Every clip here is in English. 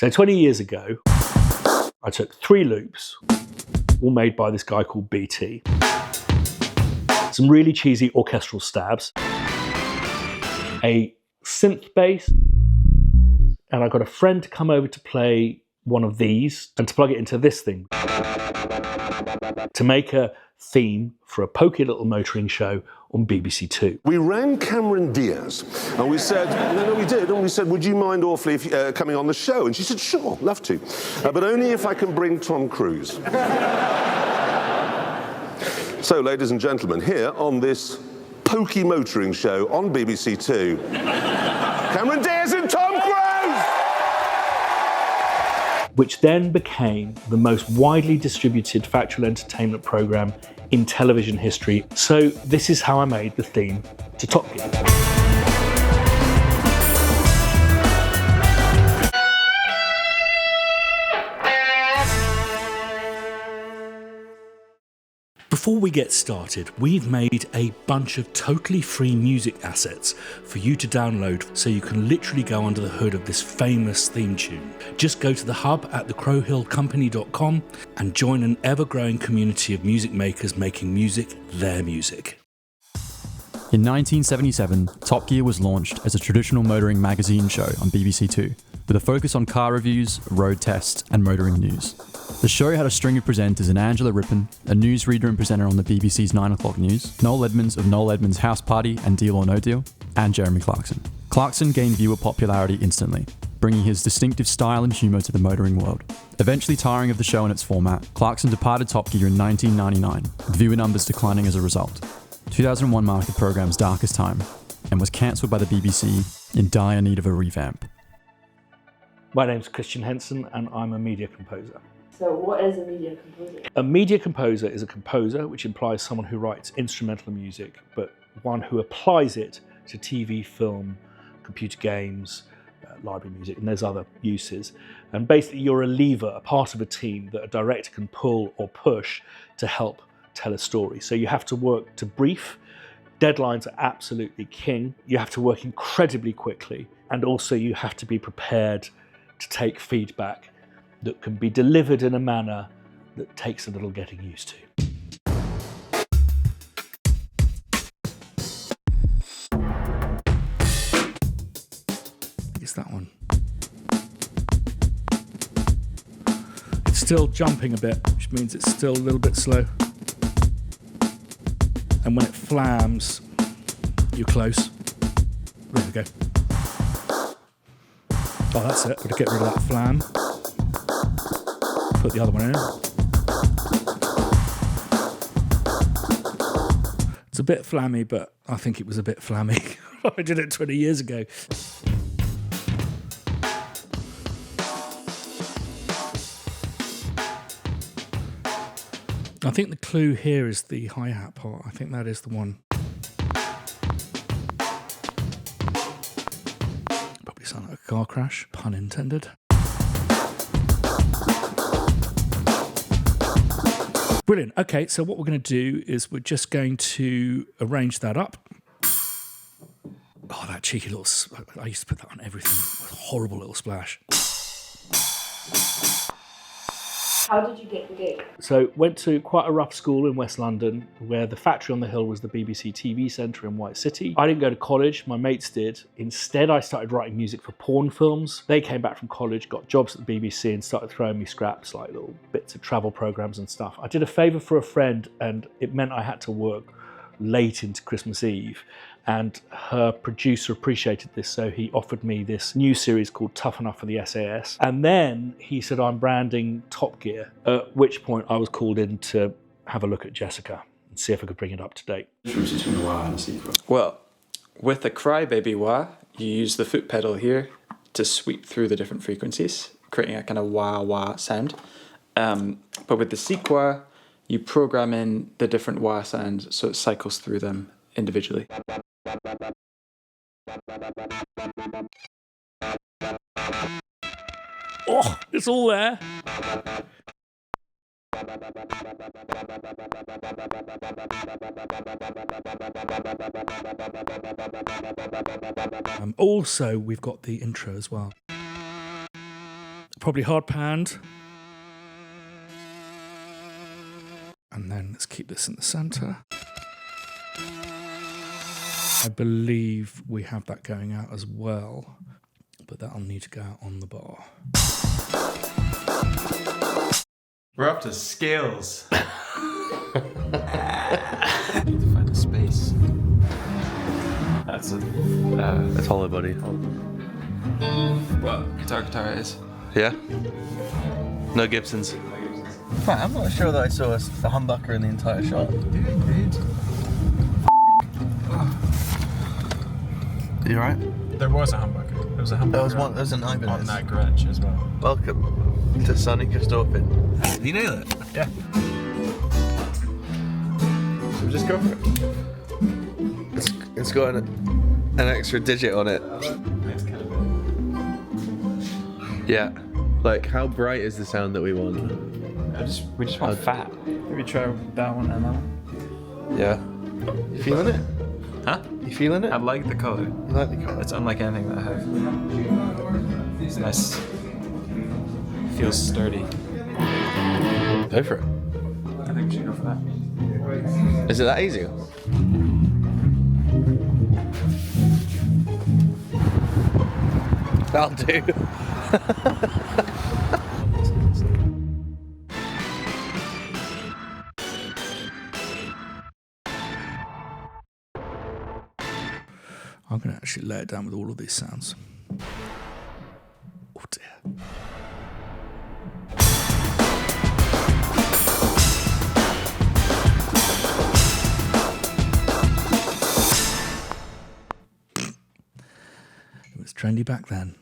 So 20 years ago, I took 3 loops, all made by this guy called BT. Some really cheesy orchestral stabs, a synth bass, and I got a friend to come over to play one of these and to plug it into this thing to make a theme for a poky little motoring show on BBC Two. We rang Cameron Diaz and we said, no, we did, and we said, would you mind awfully if, coming on the show? And she said, sure, love to, but only if I can bring Tom Cruise. So, ladies and gentlemen, here on this poky motoring show on BBC Two, Cameron Diaz and Tom Cruise! Which then became the most widely distributed factual entertainment programme in television history. So this is how I made the theme to Top Gear. Before we get started, we've made a bunch of totally free music assets for you to download so you can literally go under the hood of this famous theme tune. Just go to the hub at thecrowhillcompany.com and join an ever-growing community of music makers making music their music. In 1977, Top Gear was launched as a traditional motoring magazine show on BBC Two, with a focus on car reviews, road tests, and motoring news. The show had a string of presenters in Angela Rippon, a newsreader and presenter on the BBC's 9 o'clock news, Noel Edmonds of Noel Edmonds' House Party and Deal or No Deal, and Jeremy Clarkson. Clarkson gained viewer popularity instantly, bringing his distinctive style and humour to the motoring world. Eventually tiring of the show and its format, Clarkson departed Top Gear in 1999, with viewer numbers declining as a result. 2001 marked the programme's darkest time, and was cancelled by the BBC in dire need of a revamp. My name's Christian Henson and I'm a media composer. So what is a media composer? A media composer is a composer, which implies someone who writes instrumental music, but one who applies it to TV, film, computer games, library music, and there's other uses. And basically you're a lever, a part of a team that a director can pull or push to help tell a story. So you have to work to brief. Deadlines are absolutely king. You have to work incredibly quickly. And also you have to be prepared to take feedback that can be delivered in a manner that takes a little getting used to. It's that one. It's still jumping a bit, which means it's still a little bit slow. And when it flams, you're close. There we go. Oh, that's it. Got to get rid of that flam. Put the other one in. It's a bit flammy, but I think it was a bit flammy. I did it 20 years ago. I think the clue here is the hi-hat part. I think that is the one. Probably sound like a car crash, pun intended. Brilliant. Okay, so what we're going to do is we're just going to arrange that up. Oh, that cheeky little... I used to put that on everything. A horrible little splash. How did you get the gig? So went to quite a rough school in West London where the factory on the hill was the BBC TV centre in White City. I didn't go to college, my mates did. Instead, I started writing music for porn films. They came back from college, got jobs at the BBC and started throwing me scraps like little bits of travel programmes and stuff. I did a favour for a friend and it meant I had to work late into Christmas Eve. And her producer appreciated this, so he offered me this new series called Tough Enough for the SAS. And then he said, I'm branding Top Gear, at which point I was called in to have a look at Jessica and see if I could bring it up to date. Between a wah and a sequel. Well, with a crybaby wah, you use the foot pedal here to sweep through the different frequencies, creating a kind of wah-wah sound. But with the sequa, you program in the different wah sounds so it cycles through them individually. Oh, it's all there. Also, we've got the intro as well. probably hard panned. And then let's keep this in the center. I believe we have that going out as well, but that'll need to go out on the bar. We're up to scales. Need to find a space. That's That's hollow, buddy. What guitar it is. Yeah? No Gibsons. I'm not sure that I saw a humbucker in the entire shot. Dude. You alright? There was a humbucker. There was a humbucker. There was an Ibanez. on that grudge as well. Welcome to Sunny Christophin. Did you nail it? Yeah. Should we just go for it? It's got an extra digit on it. That's kind of it. Yeah. Like, how bright is the sound that we want? We just want fat. Maybe try that one and that one. Yeah. You feeling it? Huh? You feeling it? I like the color. You like the colour? It's unlike anything that I have. It's nice. Feels sturdy. Go for it. I think we should go for that. Is it that easy? That'll do. I'm going to actually lay it down with all of these sounds. Oh dear. It was trendy back then.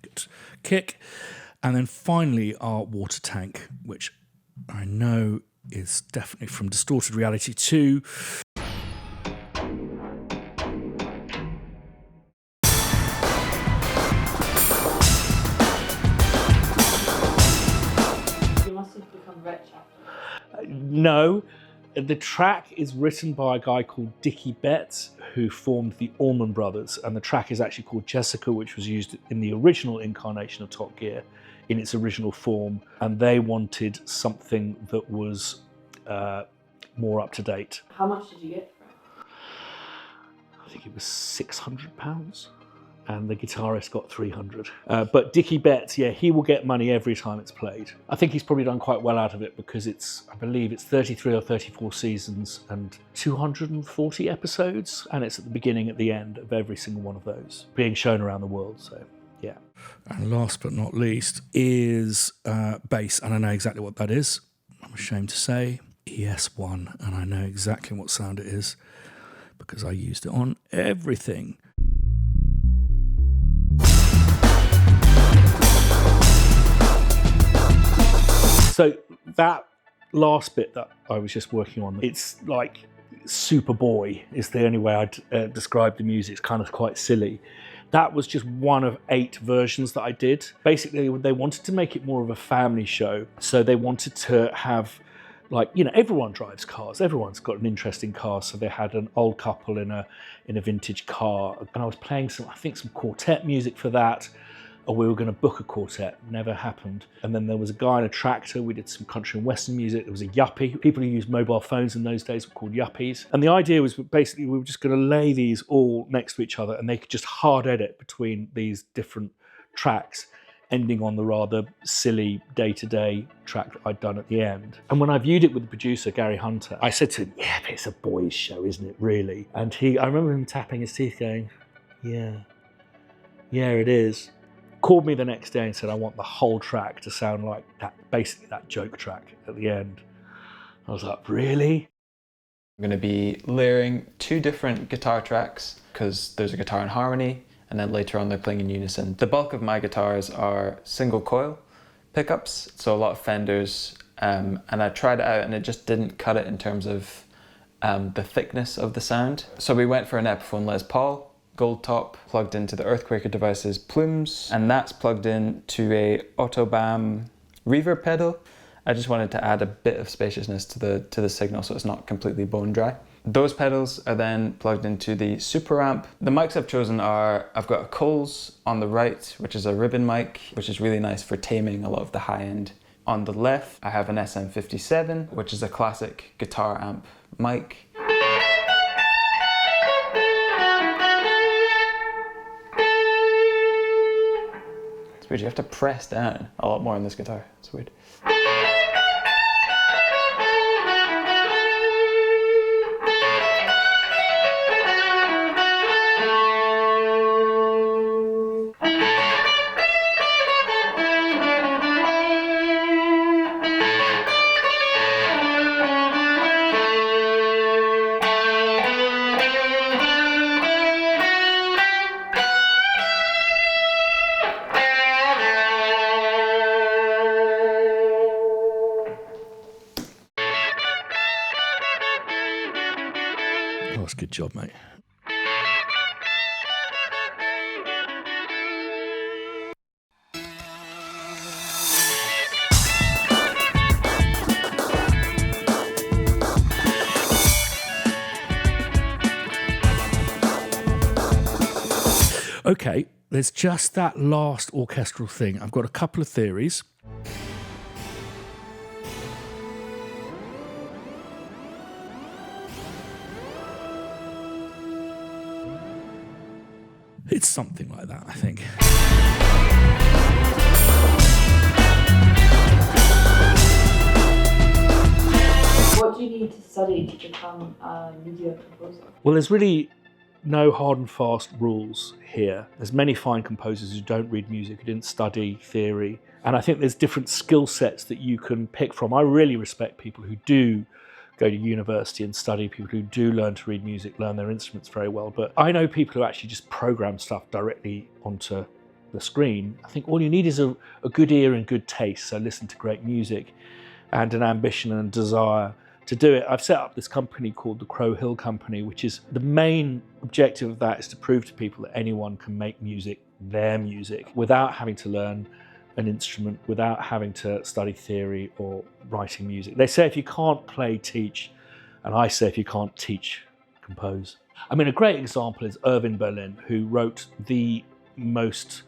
Good. Kick. And then finally our water tank, which I know is definitely from Distorted Reality 2. No, the track is written by a guy called Dickie Betts, who formed the Allman Brothers, and the track is actually called Jessica, which was used in the original incarnation of Top Gear in its original form, and they wanted something that was more up to date. How much did you get for it? I think it was £600. And the guitarist got 300. But Dickie Betts, yeah, he will get money every time it's played. I think he's probably done quite well out of it because I believe it's 33 or 34 seasons and 240 episodes. And it's at the beginning, at the end of every single one of those being shown around the world, so yeah. And last but not least is bass, and I know exactly what that is. I'm ashamed to say, ES1, and I know exactly what sound it is because I used it on everything. So that last bit that I was just working on, it's like Superboy is the only way I'd describe the music. It's kind of quite silly. That was just one of 8 versions that I did. Basically, they wanted to make it more of a family show. So they wanted to have, like, you know, everyone drives cars. Everyone's got an interest in cars. So they had an old couple in a vintage car. And I was playing some quartet music for that. Or we were going to book a quartet, never happened. And then there was a guy in a tractor, we did some country and western music, there was a yuppie. People who used mobile phones in those days were called yuppies. And the idea was basically we were just going to lay these all next to each other and they could just hard edit between these different tracks, ending on the rather silly day-to-day track that I'd done at the end. And when I viewed it with the producer, Gary Hunter, I said to him, yeah, but it's a boys' show, isn't it, really? And I remember him tapping his teeth going, yeah, it is. Called me the next day and said, I want the whole track to sound like that, basically that joke track at the end. I was like, really? I'm going to be layering 2 different guitar tracks because there's a guitar in harmony and then later on they're playing in unison. The bulk of my guitars are single coil pickups, so a lot of Fenders, and I tried it out and it just didn't cut it in terms of the thickness of the sound. So we went for an Epiphone Les Paul, gold top, plugged into the Earthquaker Devices plumes, and that's plugged in to a Autobahn reverb pedal. I just wanted to add a bit of spaciousness to the signal so it's not completely bone dry. Those pedals are then plugged into the super amp. The mics I've chosen are, I've got a Coles on the right, which is a ribbon mic, which is really nice for taming a lot of the high end. On the left, I have an SM57, which is a classic guitar amp mic. It's weird, you have to press down a lot more on this guitar. It's weird. Oh, that's a good job, mate. Okay, there's just that last orchestral thing. I've got a couple of theories. It's something like that, I think. What do you need to study to become a media composer? Well, there's really no hard and fast rules here. There's many fine composers who don't read music, who didn't study theory. And I think there's different skill sets that you can pick from. I really respect people who do go to university and study, people who do learn to read music, learn their instruments very well. But I know people who actually just program stuff directly onto the screen. I think all you need is a good ear and good taste. So listen to great music and an ambition and desire to do it. I've set up this company called the Crow Hill Company, which is the main objective of that is to prove to people that anyone can make music, their music, without having to learn an instrument, without having to study theory or writing music. They say if you can't play, teach, and I say if you can't teach, compose. I mean, a great example is Irving Berlin, who wrote the most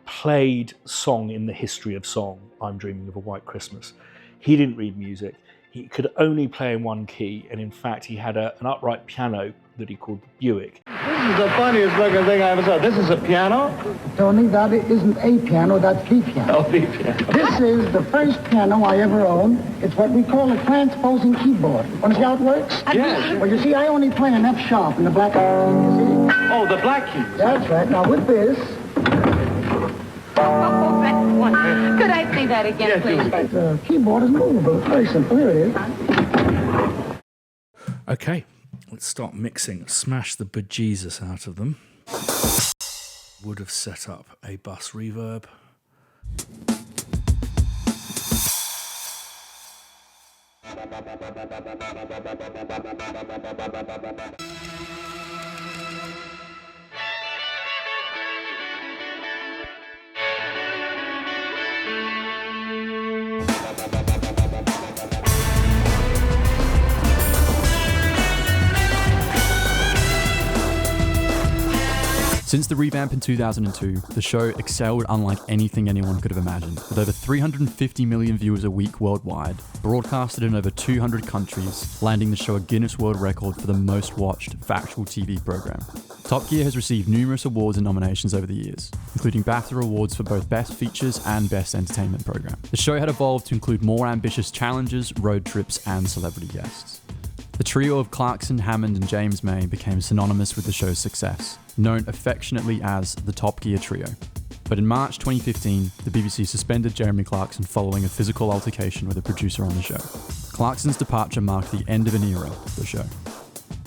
played song in the history of song, I'm Dreaming of a White Christmas. He didn't read music. He could only play in one key, and in fact, he had an upright piano that he called the Buick. This is the funniest looking thing I ever saw. This is a piano? Tony, that isn't a piano, that's the piano. Oh, the piano. This is the first piano I ever owned. It's what we call a transposing keyboard. Want to see how it works? Yes. Well, you see, I only play an F sharp in the black key, you see? Oh, the black keys. That's right. Now, with this... Oh, that's wonderful. Could I see that again, please? The keyboard is movable. It's very simple. Here it is. Okay, let's start mixing. Smash the bejesus out of them. Would have set up a bus reverb. Since the revamp in 2002, the show excelled unlike anything anyone could have imagined. With over 350 million viewers a week worldwide, broadcasted in over 200 countries, landing the show a Guinness World Record for the most watched factual TV program. Top Gear has received numerous awards and nominations over the years, including BAFTA awards for both Best Features and Best Entertainment Program. The show had evolved to include more ambitious challenges, road trips, and celebrity guests. The trio of Clarkson, Hammond, and James May became synonymous with the show's success, known affectionately as the Top Gear Trio. But in March 2015, the BBC suspended Jeremy Clarkson following a physical altercation with a producer on the show. Clarkson's departure marked the end of an era for the show.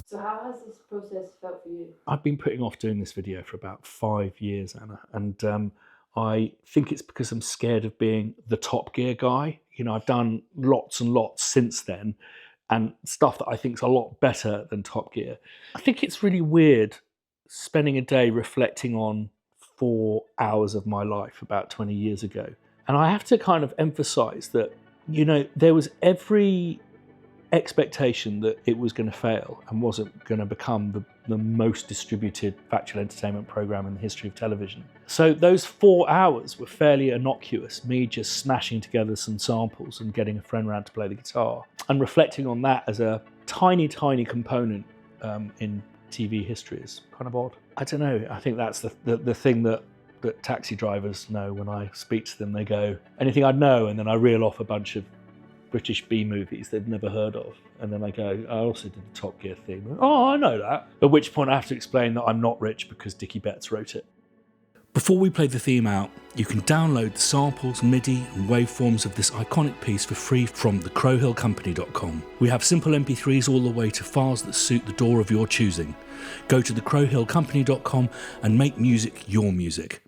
So how has this process felt for you? I've been putting off doing this video for about 5 years, Anna, and I think it's because I'm scared of being the Top Gear guy. You know, I've done lots and lots since then, and stuff that I think is a lot better than Top Gear. I think it's really weird spending a day reflecting on 4 hours of my life about 20 years ago. And I have to kind of emphasize that, you know, there was every expectation that it was going to fail and wasn't going to become the most distributed factual entertainment program in the history of television. So those 4 hours were fairly innocuous, me just smashing together some samples and getting a friend round to play the guitar, and reflecting on that as a tiny, tiny component in TV history is kind of odd. I don't know, I think that's the thing that taxi drivers know when I speak to them. They go, anything I know, and then I reel off a bunch of British B movies they've never heard of. And then I go, I also did the Top Gear theme. Oh, I know that. At which point I have to explain that I'm not rich because Dickie Betts wrote it. Before we play the theme out, you can download the samples, MIDI and waveforms of this iconic piece for free from thecrowhillcompany.com. We have simple MP3s all the way to files that suit the DAW of your choosing. Go to thecrowhillcompany.com and make music your music.